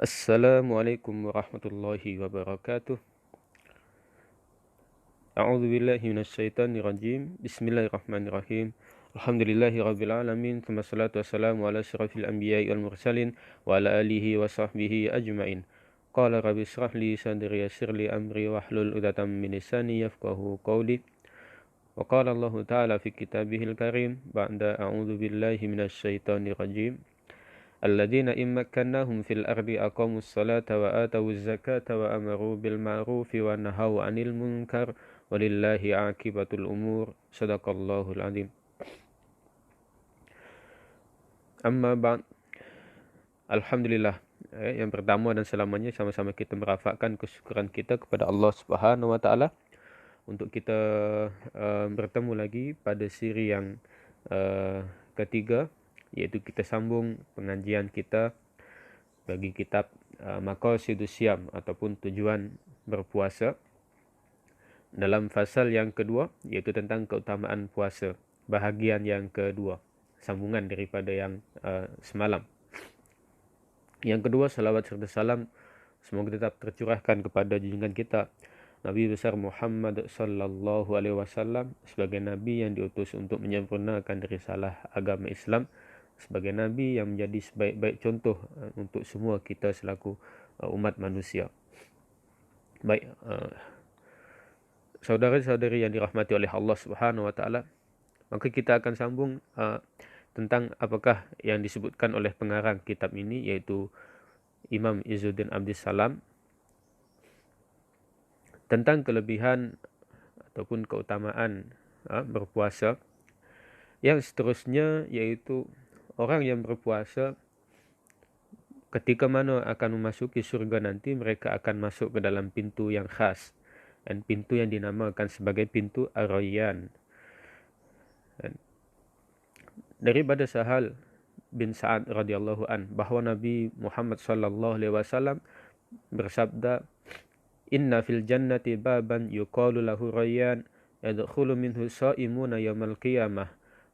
Assalamualaikum warahmatullahi wabarakatuh. A'udzu billahi minasyaitonir rajim. Bismillahirrahmanirrahim. Alhamdulillahi rabbil alamin. Tsumma salatu wassalamu ala asyrafil anbiya'i wal mursalin wa ala alihi wa sahbihi ajmain. Qala rabbi shrah li sadri yassir li amri wahlul 'uqdatam min lisani yafqahu qawli. Wa qala Allah ta'ala fi kitabihil karim ba'da a'udzu billahi minasyaitonir rajim. الذين إن مكناهم في الأرض أقاموا الصلاة وآتوا الزكاة وأمروا بالمعروف ونهوا عن المنكر ولله عاقبة الأمور صدق الله العظيم. Amma ba'd. Alhamdulillah, yang pertama dan selamanya sama-sama kita merafakkan kesyukuran kita kepada Allah Subhanahu wa taala untuk kita bertemu lagi pada siri yang ketiga, iaitu kita sambung pengajian kita bagi kitab Maqasidus Syiyam ataupun tujuan berpuasa, dalam fasal yang kedua, iaitu tentang keutamaan puasa, bahagian yang kedua, sambungan daripada yang semalam. Yang kedua, salawat serta salam semoga tetap tercurahkan kepada junjungan kita Nabi besar Muhammad sallallahu alaihi wasallam sebagai nabi yang diutus untuk menyempurnakan risalah agama Islam, sebagai nabi yang menjadi sebaik-baik contoh untuk semua kita selaku umat manusia. Baik, saudara-saudari yang dirahmati oleh Allah Subhanahu wa taala, maka kita akan sambung tentang apakah yang disebutkan oleh pengarang kitab ini, yaitu Imam Izzuddin Abdis Salam, tentang kelebihan ataupun keutamaan berpuasa. Yang seterusnya yaitu orang yang berpuasa ketika mana akan memasuki surga nanti, mereka akan masuk ke dalam pintu yang khas, dan pintu yang dinamakan sebagai pintu Ar-Rayyan. Daripada Sahal bin Sa'ad radhiyallahu an bahawa Nabi Muhammad sallallahu alaihi wasallam bersabda, "Inna fil jannati baban yuqalu lahu Rayyan, yadkhulu minhu sha'imuna yaumal qiyamah,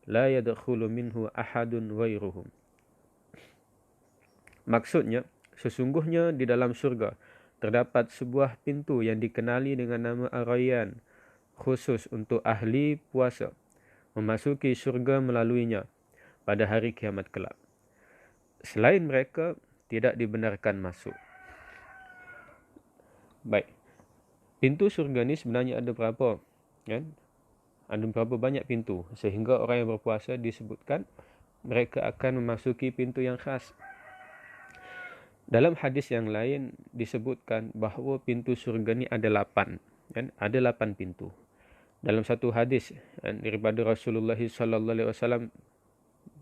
la yadkhulu minhu ahadun ghairuhum." Maksudnya, sesungguhnya di dalam surga terdapat sebuah pintu yang dikenali dengan nama Ar-Rayyan, khusus untuk ahli puasa, memasuki surga melaluinya pada hari kiamat kelak. Selain mereka tidak dibenarkan masuk. Baik, pintu surga ni sebenarnya ada berapa? Kan? Ada berapa banyak pintu, sehingga orang yang berpuasa disebutkan mereka akan memasuki pintu yang khas. Dalam hadis yang lain disebutkan bahawa pintu surga ni ada 8, kan? Ada 8 pintu. Dalam satu hadis daripada Rasulullah sallallahu alaihi wasallam,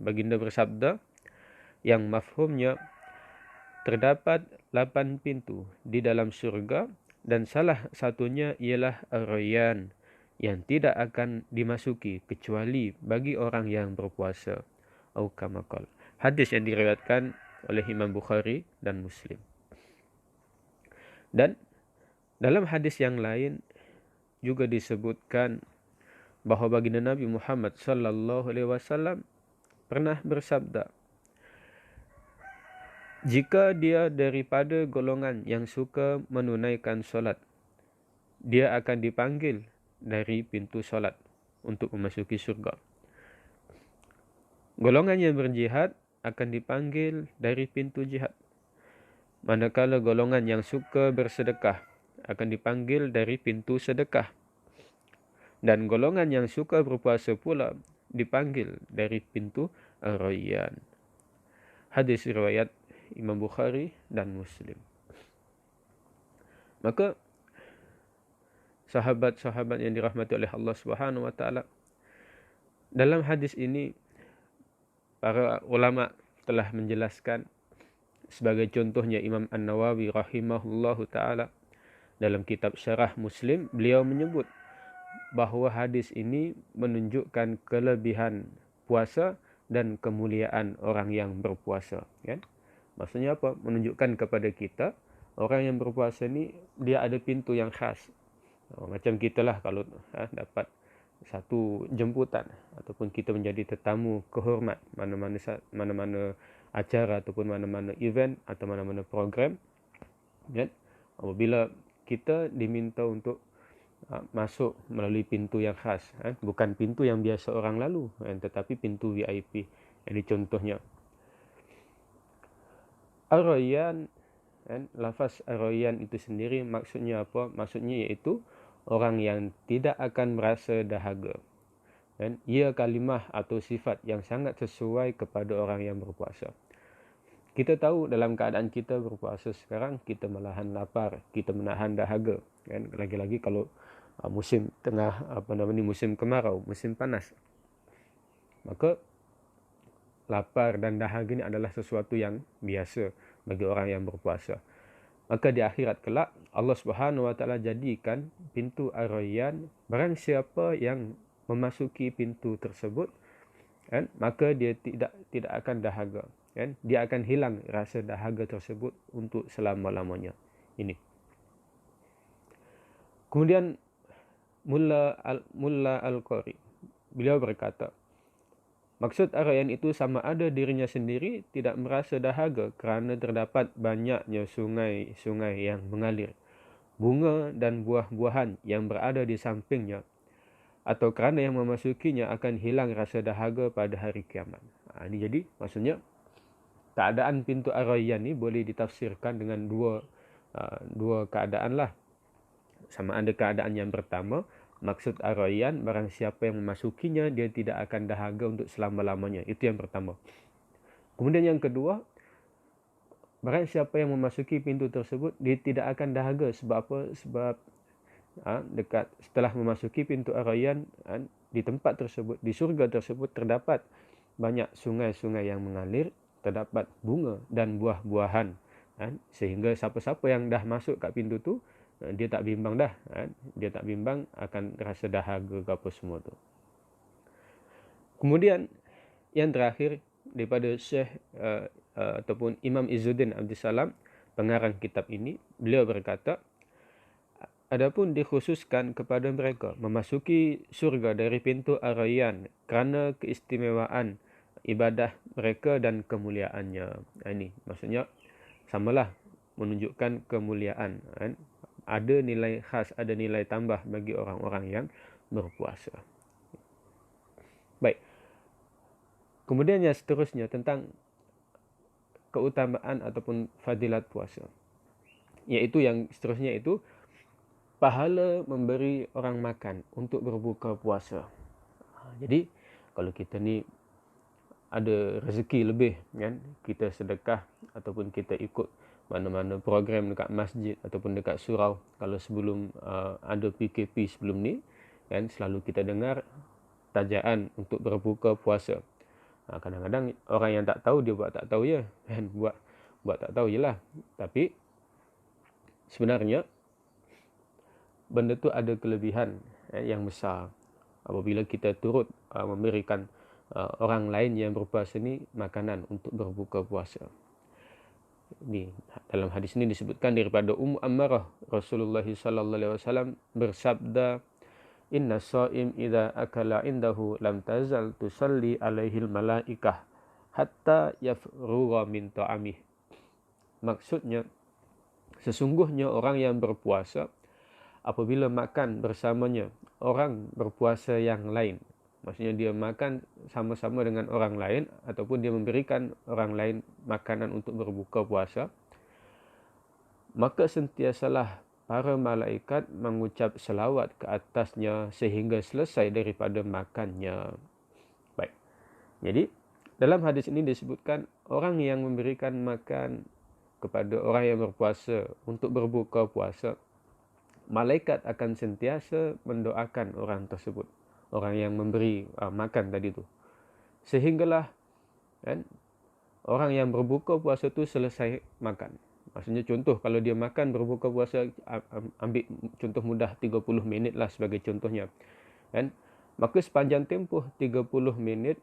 baginda bersabda yang mafhumnya terdapat 8 pintu di dalam surga, dan salah satunya ialah Ar-Rayyan yang tidak akan dimasuki kecuali bagi orang yang berpuasa. Au kama qala. Hadis yang diriwayatkan oleh Imam Bukhari dan Muslim. Dan dalam hadis yang lain juga disebutkan bahawa baginda Nabi Muhammad sallallahu alaihi wasallam pernah bersabda, jika dia daripada golongan yang suka menunaikan solat, dia akan dipanggil dari pintu solat untuk memasuki surga. Golongan yang berjihad akan dipanggil dari pintu jihad. Manakala golongan yang suka bersedekah akan dipanggil dari pintu sedekah. Dan golongan yang suka berpuasa pula dipanggil dari pintu Ar-Rayyan. Hadis riwayat Imam Bukhari dan Muslim. Maka sahabat-sahabat yang dirahmati oleh Allah Subhanahu wa taala, dalam hadis ini para ulama telah menjelaskan, sebagai contohnya Imam An-Nawawi rahimahullahu taala dalam kitab Syarah Muslim, beliau menyebut bahawa hadis ini menunjukkan kelebihan puasa dan kemuliaan orang yang berpuasa, kan? Maksudnya apa? Menunjukkan kepada kita orang yang berpuasa ni dia ada pintu yang khas. Macam kita lah kalau dapat satu jemputan ataupun kita menjadi tetamu kehormat mana-mana acara ataupun mana-mana event atau mana-mana program, kan? Apabila kita diminta untuk masuk melalui pintu yang khas, bukan pintu yang biasa orang lalu, tetapi pintu VIP. Ini contohnya Ar-Rayyan, lafaz Ar-Rayyan itu sendiri maksudnya apa? Maksudnya iaitu orang yang tidak akan merasa dahaga. Ia kalimah atau sifat yang sangat sesuai kepada orang yang berpuasa. Kita tahu dalam keadaan kita berpuasa sekarang, kita malahan lapar, kita menahan dahaga, kan? Lagi-lagi kalau musim tengah musim kemarau, musim panas, maka lapar dan dahaga ini adalah sesuatu yang biasa bagi orang yang berpuasa. Maka di akhirat kelak Allah Subhanahu Wa Taala jadikan pintu Ar-Rayyan, barang siapa yang memasuki pintu tersebut, kan, maka dia tidak akan dahaga, kan? Dia akan hilang rasa dahaga tersebut untuk selama-lamanya. Ini. Kemudian Mulla Al-Qari, beliau berkata, maksud Ar-Rayyan itu sama ada dirinya sendiri tidak merasa dahaga kerana terdapat banyaknya sungai-sungai yang mengalir, bunga dan buah-buahan yang berada di sampingnya, atau kerana yang memasukinya akan hilang rasa dahaga pada hari kiamat. Ini jadi maksudnya keadaan pintu Ar-Rayyan ni boleh ditafsirkan dengan dua keadaan lah. Sama ada keadaan yang pertama, maksud Ar-Rayyan, barang siapa yang memasukinya dia tidak akan dahaga untuk selama-lamanya. Itu yang pertama. Kemudian yang kedua, barang siapa yang memasuki pintu tersebut dia tidak akan dahaga. Sebab apa? Sebab dekat setelah memasuki pintu Ar-Rayyan, di tempat tersebut, di surga tersebut terdapat banyak sungai-sungai yang mengalir, terdapat bunga dan buah-buahan, sehingga siapa-siapa yang dah masuk kat pintu tu, dia tak bimbang dah, dia tak bimbang akan rasa dahaga ke apa semua tu. Kemudian yang terakhir daripada Syekh ataupun Imam Izzuddin Abdul Salam, pengarang kitab ini, beliau berkata, adapun dikhususkan kepada mereka memasuki surga dari pintu Ar-Rayyan kerana keistimewaan ibadah mereka dan kemuliaannya. Ini maksudnya samalah, menunjukkan kemuliaan, ada nilai khas, ada nilai tambah bagi orang-orang yang berpuasa. Baik. Kemudian yang seterusnya tentang keutamaan ataupun fadilat puasa, iaitu yang seterusnya itu pahala memberi orang makan untuk berbuka puasa. Jadi kalau kita ni ada rezeki lebih, kan, kita sedekah ataupun kita ikut mana-mana program dekat masjid ataupun dekat surau. Kalau sebelum ada PKP sebelum ni, kan, selalu kita dengar tajaan untuk berbuka puasa. Kadang-kadang orang yang tak tahu dia buat tak tahu je, kan, buat tak tahu je lah. Tapi sebenarnya benda tu ada kelebihan yang besar apabila kita turut memberikan orang lain yang berpuasa ni makanan untuk berbuka puasa. Ini dalam hadis ini disebutkan daripada Ummu Ammarah, Rasulullah sallallahu alaihi wasallam bersabda, inna shaim idza akala indahu lam tazal tusalli alaihi malaikah hatta yafrugha min ta'amih. Maksudnya, sesungguhnya orang yang berpuasa apabila makan bersamanya orang berpuasa yang lain, maksudnya dia makan sama-sama dengan orang lain ataupun dia memberikan orang lain makanan untuk berbuka puasa, maka sentiasalah para malaikat mengucap selawat ke atasnya sehingga selesai daripada makannya. Baik. Jadi dalam hadis ini disebutkan orang yang memberikan makan kepada orang yang berpuasa untuk berbuka puasa, malaikat akan sentiasa mendoakan orang tersebut, orang yang memberi makan tadi tu, sehinggalah, kan, orang yang berbuka puasa tu selesai makan. Maksudnya contoh, kalau dia makan berbuka puasa, ambil contoh mudah 30 minit lah sebagai contohnya, kan, maka sepanjang tempoh 30 minit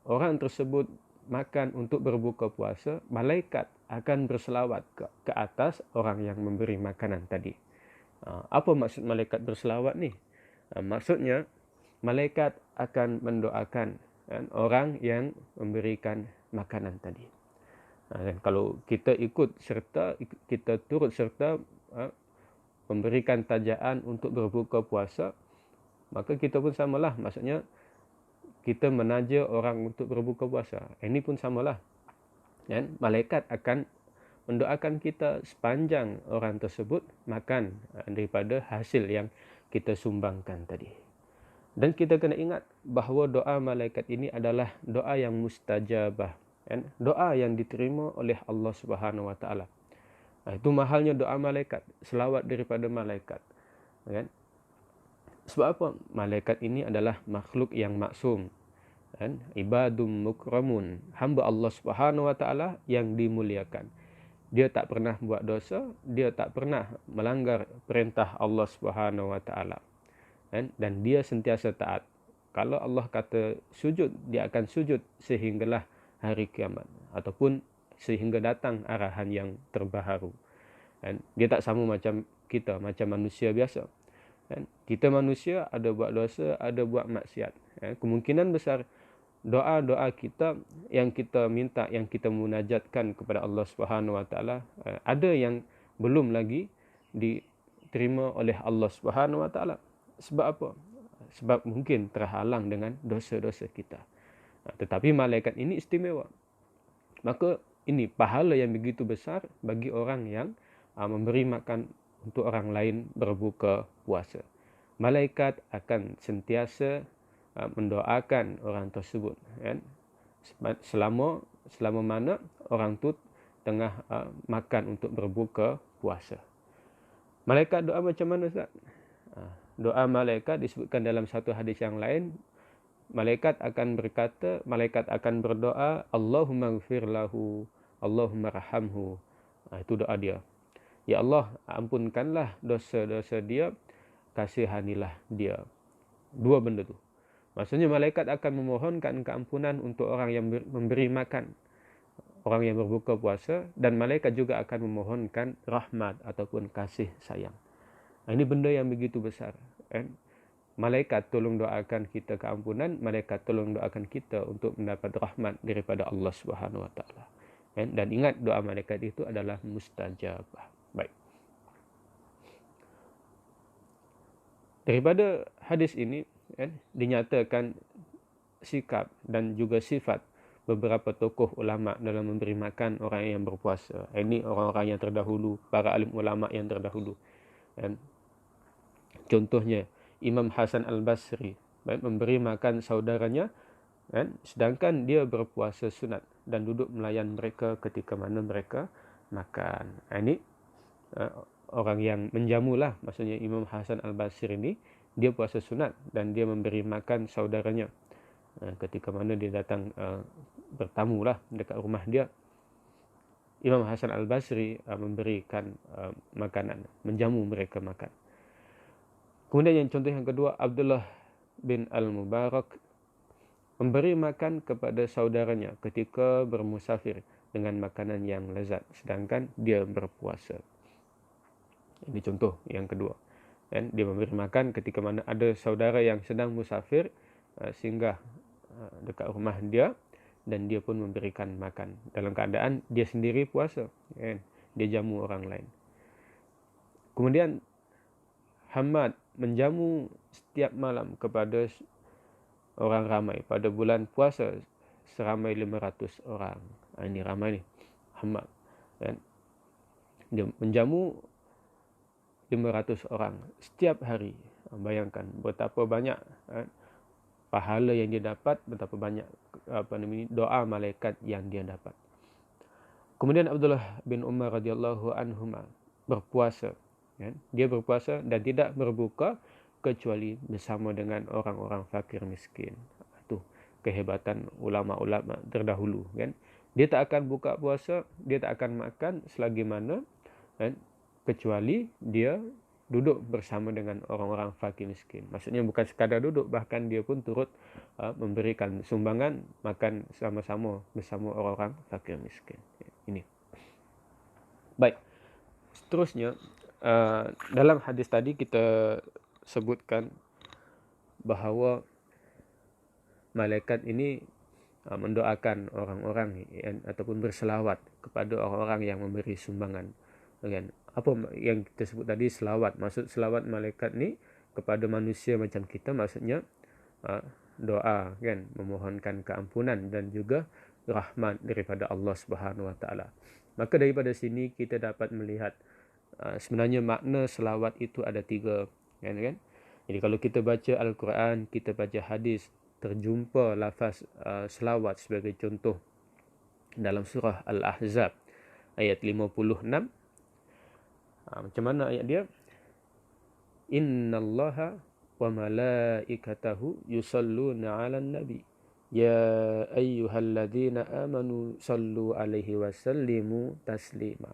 orang tersebut makan untuk berbuka puasa, malaikat akan berselawat ke atas orang yang memberi makanan tadi. Apa maksud malaikat berselawat ni? Maksudnya malaikat akan mendoakan, kan, orang yang memberikan makanan tadi. Dan kalau kita ikut serta, kita turut serta memberikan tajaan untuk berbuka puasa, maka kita pun samalah. Maksudnya kita menaja orang untuk berbuka puasa. Ini pun samalah. Dan malaikat akan mendoakan kita sepanjang orang tersebut makan daripada hasil yang kita sumbangkan tadi. Dan kita kena ingat bahawa doa malaikat ini adalah doa yang mustajabah. Doa yang diterima oleh Allah Subhanahu Wa Taala. Itu mahalnya doa malaikat, selawat daripada malaikat. Kan? Sebab apa? Malaikat ini adalah makhluk yang maksum. Kan? Ibadum mukramun, hamba Allah Subhanahu Wa Taala yang dimuliakan. Dia tak pernah buat dosa, dia tak pernah melanggar perintah Allah Subhanahu Wa Taala. Dan dia sentiasa taat. Kalau Allah kata sujud, dia akan sujud sehinggalah hari kiamat ataupun sehingga datang arahan yang terbaharu. Dia tak sama macam kita, macam manusia biasa. Kita manusia ada buat dosa, ada buat maksiat. Kemungkinan besar doa-doa kita yang kita minta, yang kita munajatkan kepada Allah Subhanahu Wa Taala, ada yang belum lagi diterima oleh Allah Subhanahu Wa Taala. Sebab apa? Sebab mungkin terhalang dengan dosa-dosa kita. Tetapi malaikat ini istimewa. Maka ini pahala yang begitu besar bagi orang yang memberi makan untuk orang lain berbuka puasa. Malaikat akan sentiasa mendoakan orang tersebut, kan? Selama mana orang tu tengah makan untuk berbuka puasa. Malaikat doa macam mana, Ustaz? Doa malaikat disebutkan dalam satu hadis yang lain. Malaikat akan berkata, malaikat akan berdoa, Allahumma ghfir lahu, Allahumma rahamhu. Itu doa dia. Ya Allah, ampunkanlah dosa-dosa dia, kasihanilah dia. Dua benda tu. Maksudnya malaikat akan memohonkan keampunan untuk orang yang memberi makan, orang yang berbuka puasa, dan malaikat juga akan memohonkan rahmat ataupun kasih sayang. Ini benda yang begitu besar. Malaikat tolong doakan kita keampunan, malaikat tolong doakan kita untuk mendapat rahmat daripada Allah Subhanahu Wa Taala. Dan ingat, doa malaikat itu adalah mustajabah. Baik. Daripada hadis ini dinyatakan sikap dan juga sifat beberapa tokoh ulama dalam memberi makan orang yang berpuasa. Ini orang-orang yang terdahulu, para alim ulama yang terdahulu. Contohnya Imam Hasan Al-Basri memberi makan saudaranya, sedangkan dia berpuasa sunat dan duduk melayan mereka ketika mana mereka makan. Ini orang yang menjamulah. Maksudnya Imam Hasan Al-Basri ini, dia puasa sunat dan dia memberi makan saudaranya ketika mana dia datang bertamu lah dekat rumah dia. Imam Hasan Al-Basri memberikan makanan, menjamu mereka makan. Kemudian yang contoh yang kedua, Abdullah bin Al-Mubarak memberi makan kepada saudaranya ketika bermusafir dengan makanan yang lezat sedangkan dia berpuasa. Ini contoh yang kedua. Dan dia memberi makan ketika mana ada saudara yang sedang musafir singgah dekat rumah dia, dan dia pun memberikan makan dalam keadaan dia sendiri puasa. Dia jamu orang lain. Kemudian Hamad menjamu setiap malam kepada orang ramai pada bulan puasa seramai 500 orang. Ini ramai ni, Hamad. Dia menjamu 500 orang setiap hari. Bayangkan betapa banyak pahala yang dia dapat, betapa banyak doa malaikat yang dia dapat. Kemudian Abdullah bin Umar radhiyallahu anhuma berpuasa. Dia berpuasa dan tidak berbuka kecuali bersama dengan orang-orang fakir miskin. Itu kehebatan ulama-ulama terdahulu. Dia tak akan buka puasa, dia tak akan makan selagi mana kecuali dia duduk bersama dengan orang-orang fakir miskin. Maksudnya bukan sekadar duduk, bahkan dia pun turut memberikan sumbangan makan sama-sama bersama orang-orang fakir miskin. Ini. Baik. Seterusnya, dalam hadis tadi kita sebutkan bahawa malaikat ini mendoakan orang-orang ataupun berselawat kepada orang-orang yang memberi sumbangan. Kan? Apa yang kita sebut tadi selawat? Maksud selawat malaikat ni kepada manusia macam kita, maksudnya doa, kan, memohonkan keampunan dan juga rahmat daripada Allah Subhanahu Wa Taala. Maka daripada sini kita dapat melihat sebenarnya makna selawat itu ada 3, kan? Jadi kalau kita baca Al-Quran, kita baca hadis, terjumpa lafaz selawat sebagai contoh dalam surah Al-Ahzab ayat 56. Macam mana ayat dia? Innallaha wa malaikatahu yusalluna 'alan nabi ya ayyuhalladzina amanu sallu 'alaihi wa sallimu taslima.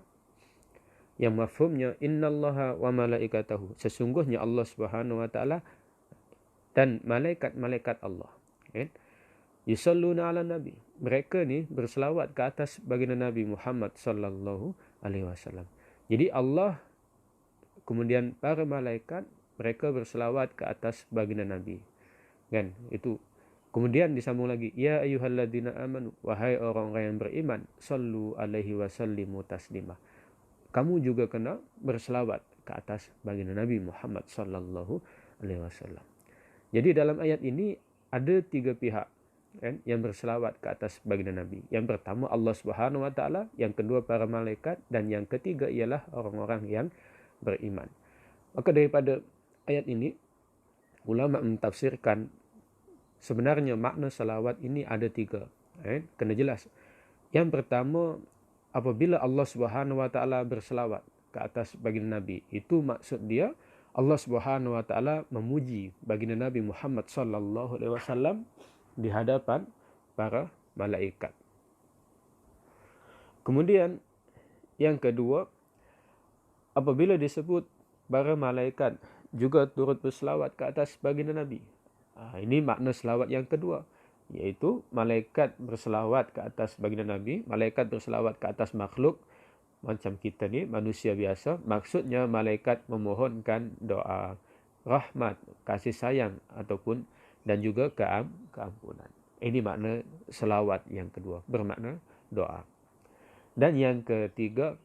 Yang mafhumnya innallaha wa malaikatahu, sesungguhnya Allah Subhanahu Wa Taala dan malaikat-malaikat Allah, kan? Yusalluna 'alan nabi, mereka ni berselawat ke atas baginda Nabi Muhammad sallallahu alaihi wasallam. Jadi Allah kemudian para malaikat mereka berselawat ke atas baginda Nabi, kan? Itu kemudian disambung lagi, ya ayyuhalladzina amanu, wahai orang-orang yang beriman, sallu alaihi wasallimu taslima, kamu juga kena berselawat ke atas baginda Nabi Muhammad sallallahu alaihi wasallam. Jadi dalam ayat ini ada 3 pihak, kan, yang berselawat ke atas baginda Nabi. Yang pertama Allah Subhanahu Wa Taala, yang kedua para malaikat, dan yang ketiga ialah orang-orang yang beriman. Maka daripada ayat ini ulama mentafsirkan sebenarnya makna selawat ini ada 3, kan? Kena jelas. Yang pertama, apabila Allah Subhanahu Wa Taala berselawat ke atas baginda Nabi, itu maksud dia Allah Subhanahu Wa Taala memuji baginda Nabi Muhammad sallallahu alaihi wasallam di hadapan para malaikat. Kemudian yang kedua, apabila disebut para malaikat juga turut berselawat ke atas baginda Nabi, ini makna selawat yang kedua, iaitu malaikat berselawat ke atas baginda Nabi, malaikat berselawat ke atas makhluk macam kita ni, manusia biasa. Maksudnya malaikat memohonkan doa, rahmat, kasih sayang ataupun dan juga keampunan. Ini makna selawat yang kedua, bermakna doa. Dan yang ketiga,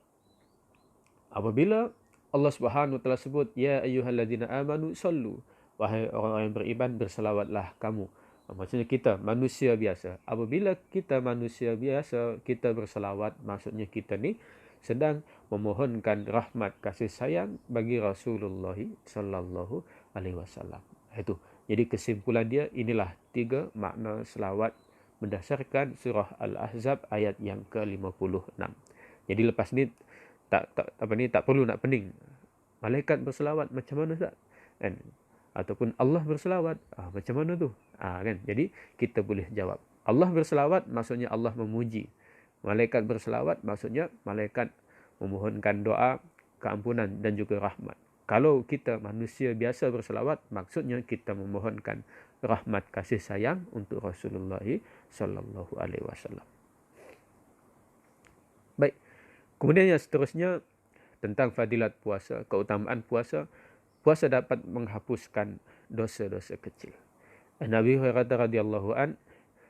apabila Allah Subhanahu Wa Taala sebut ya ayyuhalladzina amanu sallu, wahai orang-orang yang beriman, berselawatlah kamu. Maksudnya kita manusia biasa. Apabila kita manusia biasa, kita berselawat, maksudnya kita ni sedang memohonkan rahmat kasih sayang bagi Rasulullah sallallahu alaihi wasallam. Itu. Jadi kesimpulan dia, inilah 3 makna selawat berdasarkan surah Al-Ahzab ayat yang ke-56. Jadi lepas ni tak perlu nak pening. Malaikat berselawat macam mana tak? Kan? Ataupun Allah berselawat, macam mana tu? Kan? Jadi kita boleh jawab. Allah berselawat maksudnya Allah memuji. Malaikat berselawat maksudnya malaikat memohonkan doa, keampunan dan juga rahmat. Kalau kita manusia biasa berselawat, maksudnya kita memohonkan rahmat kasih sayang untuk Rasulullah sallallahu alaihi wasallam. Baik. Kemudian yang seterusnya tentang fadilat puasa, keutamaan puasa. Puasa dapat menghapuskan dosa-dosa kecil. Nabi Hurairah radhiyallahu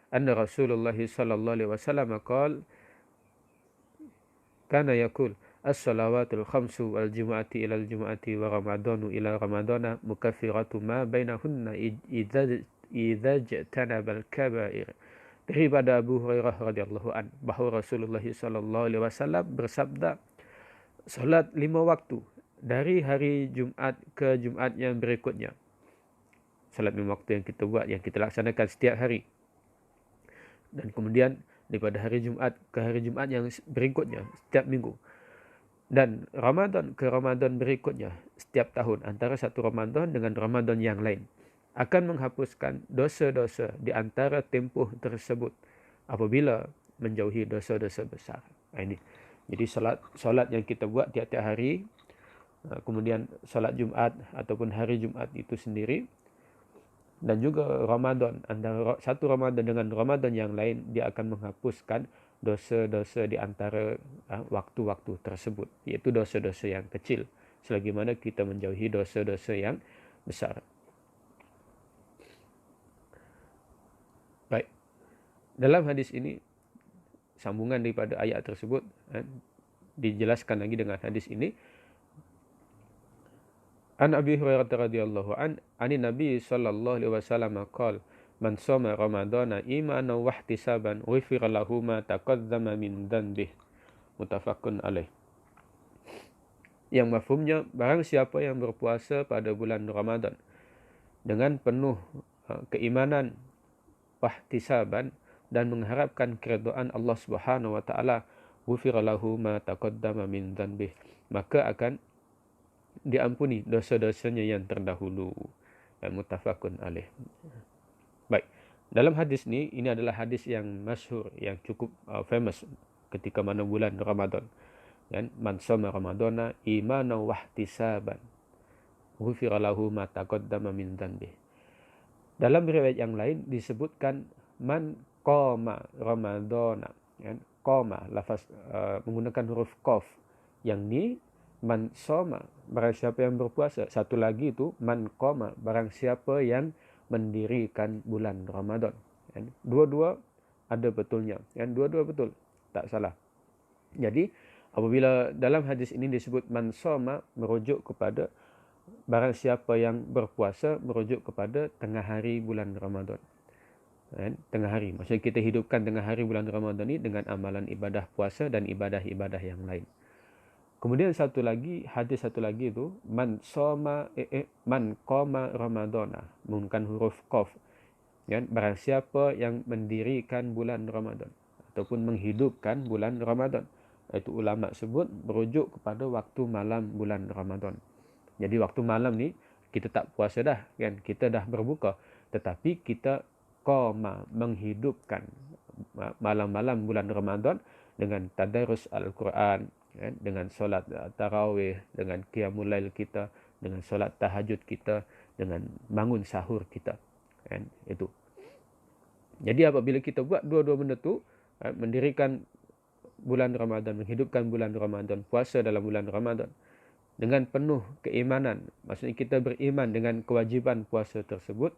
anna Rasulullah sallallahu alaihi wasallam qala kana yaqul as-salawatul khamsu wal jumu'ati ila al-jumu'ati wa ramadanu ila ramadana mukaffiratu ma bainahunna idza janaba al-kaba'ir. Daripada Abu Hurairah radhiyallahu an bahawa Rasulullah sallallahu alaihi wasallam bersabda, solat 5 waktu dari hari Jumaat ke Jumaat yang berikutnya. Solat 5 waktu yang kita buat, yang kita laksanakan setiap hari. Dan kemudian daripada hari Jumaat ke hari Jumaat yang berikutnya setiap minggu. Dan Ramadan ke Ramadan berikutnya setiap tahun, antara satu Ramadan dengan Ramadan yang lain, akan menghapuskan dosa-dosa di antara tempoh tersebut apabila menjauhi dosa-dosa besar. Ini. Jadi solat yang kita buat tiap-tiap hari, kemudian solat Jumaat ataupun hari Jumaat itu sendiri, dan juga Ramadan, antara satu Ramadan dengan Ramadan yang lain, dia akan menghapuskan dosa-dosa di antara waktu-waktu tersebut, iaitu dosa-dosa yang kecil, selagi mana kita menjauhi dosa-dosa yang besar. Baik. Dalam hadis ini, sambungan daripada ayat tersebut, dijelaskan lagi dengan hadis ini. An Abi Hurairah radhiyallahu anin Nabi sallallahu alaihi wasallam qala man shoma ramadhana imanan wa ihtisaban ghufira lahu ma taqaddama min dhanbihi. Muttafaqun alaih. Yang mafhumnya, barang siapa yang berpuasa pada bulan Ramadan dengan penuh keimanan, wahtisaban, dan mengharapkan keridhaan Allah Subhanahu wa taala, ghufira lahu ma taqaddama min dhanbihi, maka akan diampuni dosa-dosanya yang terdahulu. Dan muttafaqun alaih. Baik. Dalam hadis ini adalah hadis yang masyhur, yang cukup famous ketika mana bulan Ramadan. Dan man shoma ramadhana imanan wa ihtisaban ghufira lahu ma taqaddama min dhanbihi. Dalam riwayat yang lain disebutkan man qama ramadhana. Qama lafaz menggunakan huruf qaf. Yang ni man shoma, barang siapa yang berpuasa. Satu lagi itu man qama, barang siapa yang mendirikan bulan Ramadan. Dua-dua ada betulnya. Dua-dua betul, tak salah. Jadi apabila dalam hadis ini disebut man shoma, merujuk kepada barang siapa yang berpuasa, merujuk kepada tengah hari bulan Ramadan. Tengah hari, maksudnya kita hidupkan tengah hari bulan Ramadan ini dengan amalan ibadah puasa dan ibadah-ibadah yang lain. Kemudian hadis satu lagi itu man qama ramadhana, menggunakan huruf qaf. Barang siapa yang mendirikan bulan Ramadan ataupun menghidupkan bulan Ramadan. Itu ulama sebut merujuk kepada waktu malam bulan Ramadan. Jadi waktu malam ni kita tak puasa dah, kan? Kita dah berbuka, tetapi kita qama, menghidupkan malam-malam bulan Ramadan dengan tadarus Al-Quran, dengan solat tarawih, dengan qiyamul lail kita, dengan solat tahajud kita, dengan bangun sahur kita. Itu. Jadi apabila kita buat dua-dua benda tu, mendirikan bulan Ramadan, menghidupkan bulan Ramadan, puasa dalam bulan Ramadan dengan penuh keimanan, maksudnya kita beriman dengan kewajiban puasa tersebut,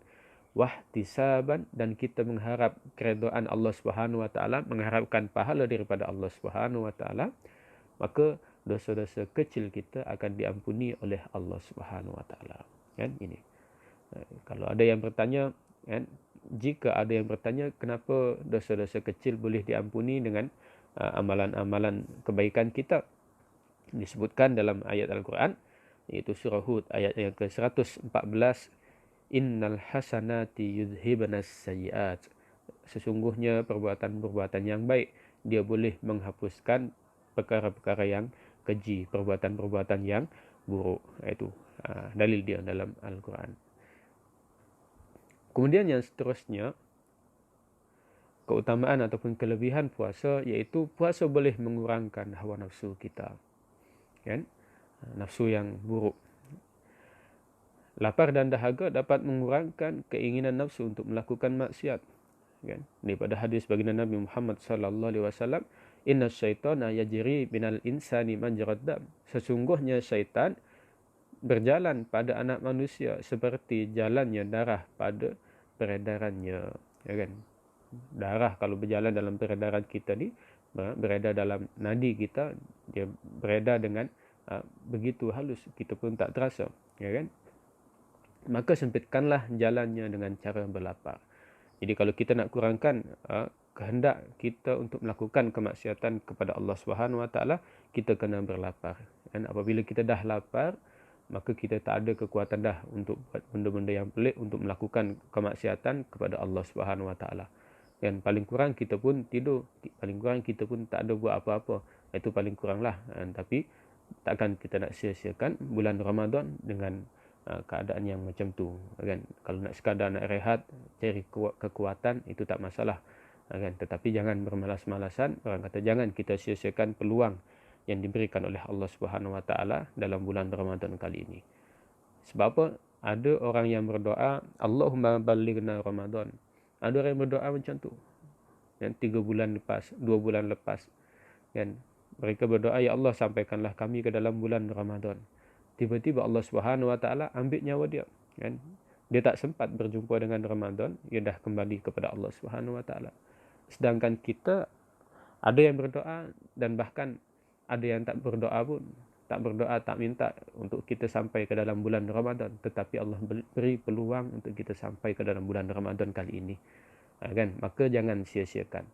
wahtisaban, dan kita mengharap keridhaan Allah Subhanahu wa taala, mengharapkan pahala daripada Allah Subhanahu wa taala, maka dosa-dosa kecil kita akan diampuni oleh Allah Subhanahu wa taala. Ini. Kalau ada yang bertanya, jika ada yang bertanya kenapa dosa-dosa kecil boleh diampuni dengan amalan-amalan kebaikan kita, disebutkan dalam ayat Al-Quran, iaitu surah Hud ayat yang ke-114, innal hasanati yudhibanas sayyiat, sesungguhnya perbuatan-perbuatan yang baik dia boleh menghapuskan perkara-perkara yang keji, perbuatan-perbuatan yang buruk. Itu dalil dia dalam Al-Quran. Kemudian yang seterusnya, keutamaan ataupun kelebihan puasa, iaitu puasa boleh mengurangkan hawa nafsu kita, nafsu yang buruk. Lapar dan dahaga dapat mengurangkan keinginan nafsu untuk melakukan maksiat. Daripada hadis baginda Nabi Muhammad sallallahu alaihi wasallam, inna syaitana yajri binal insani majrad dam, sesungguhnya syaitan berjalan pada anak manusia seperti jalannya darah pada peredarannya. Darah kalau berjalan dalam peredaran kita ni, beredar dalam nadi kita, dia beredar dengan begitu halus, kita pun tak terasa. Maka sempitkanlah jalannya dengan cara berlapar. Jadi kalau kita nak kurangkan kehendak kita untuk melakukan kemaksiatan kepada Allah Subhanahu wa taala, kita kena berlapar. Dan apabila kita dah lapar, maka kita tak ada kekuatan dah untuk buat benda-benda yang pelik, untuk melakukan kemaksiatan kepada Allah Subhanahu wa taala. Dan paling kurang kita pun tidur, paling kurang kita pun tak ada buat apa-apa. Itu paling kuranglah. Tapi takkan kita nak sia-siakan bulan Ramadan dengan keadaan yang macam tu, Kalau nak sekadar nak rehat, cari kekuatan, itu tak masalah, Tetapi jangan bermalas-malasan. Orang kata jangan kita sia-siakan peluang yang diberikan oleh Allah Subhanahu wa taala dalam bulan Ramadan kali ini. Sebab apa? Ada orang yang berdoa, Allahumma ballighna Ramadan. Ada orang yang berdoa macam tu. 3 bulan lepas, 2 bulan lepas, mereka berdoa, ya Allah, sampaikanlah kami ke dalam bulan Ramadan. Tiba-tiba Allah Subhanahu wa taala ambil nyawa dia. Dia tak sempat berjumpa dengan Ramadan, dia dah kembali kepada Allah Subhanahu wa taala. Sedangkan kita ada yang berdoa dan bahkan ada yang tak berdoa pun, tak berdoa, tak minta untuk kita sampai ke dalam bulan Ramadan, tetapi Allah beri peluang untuk kita sampai ke dalam bulan Ramadan kali ini. Kan? Maka jangan sia-siakan.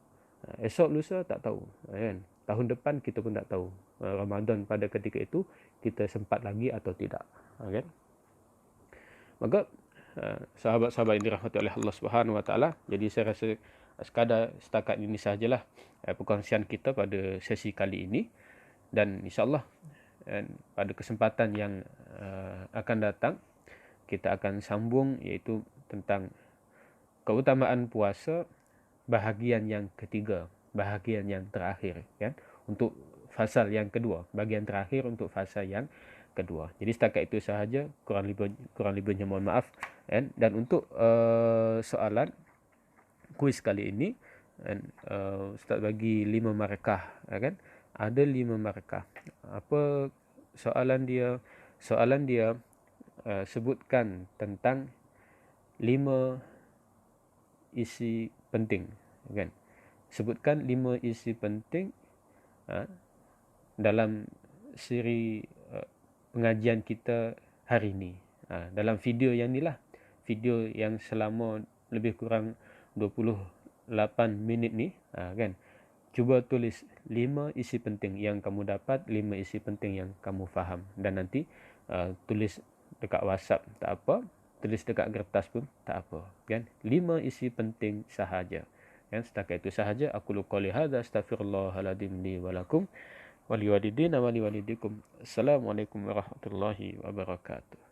Esok lusa tak tahu, kan? Tahun depan kita pun tak tahu Ramadan pada ketika itu kita sempat lagi atau tidak, kan? Maka sahabat-sahabat yang dirahmati oleh Allah Subhanahu Wa Taala, jadi saya rasa sekadar setakat ini sahajalah perkongsian kita pada sesi kali ini, dan insya-Allah pada kesempatan yang akan datang kita akan sambung, iaitu tentang keutamaan puasa bahagian yang ketiga, bahagian yang terakhir, kan, untuk fasal yang kedua, bahagian terakhir untuk fasal yang kedua. Jadi setakat itu sahaja, kurang lebihnya mohon maaf, kan. Dan untuk soalan kuis kali ini, kan, Ustaz bagi 5 markah, kan. Ada 5 markah. Apa soalan dia? Soalan dia sebutkan tentang 5 isi penting, kan. Sebutkan 5 isi penting dalam siri pengajian kita hari ini. Dalam video yang ni lah, video yang selama lebih kurang 28 minit ni, kan. Cuba tulis 5 isi penting yang kamu dapat, 5 isi penting yang kamu faham, dan nanti tulis dekat WhatsApp tak apa, tulis dekat kertas pun tak apa, kan. 5 isi penting sahaja, kan. Setakat itu sahaja. Aku qouli hadza, astaghfirullahaladzim li wa lakum wa liwalidina wa liwalidikum. Assalamualaikum warahmatullahi wabarakatuh.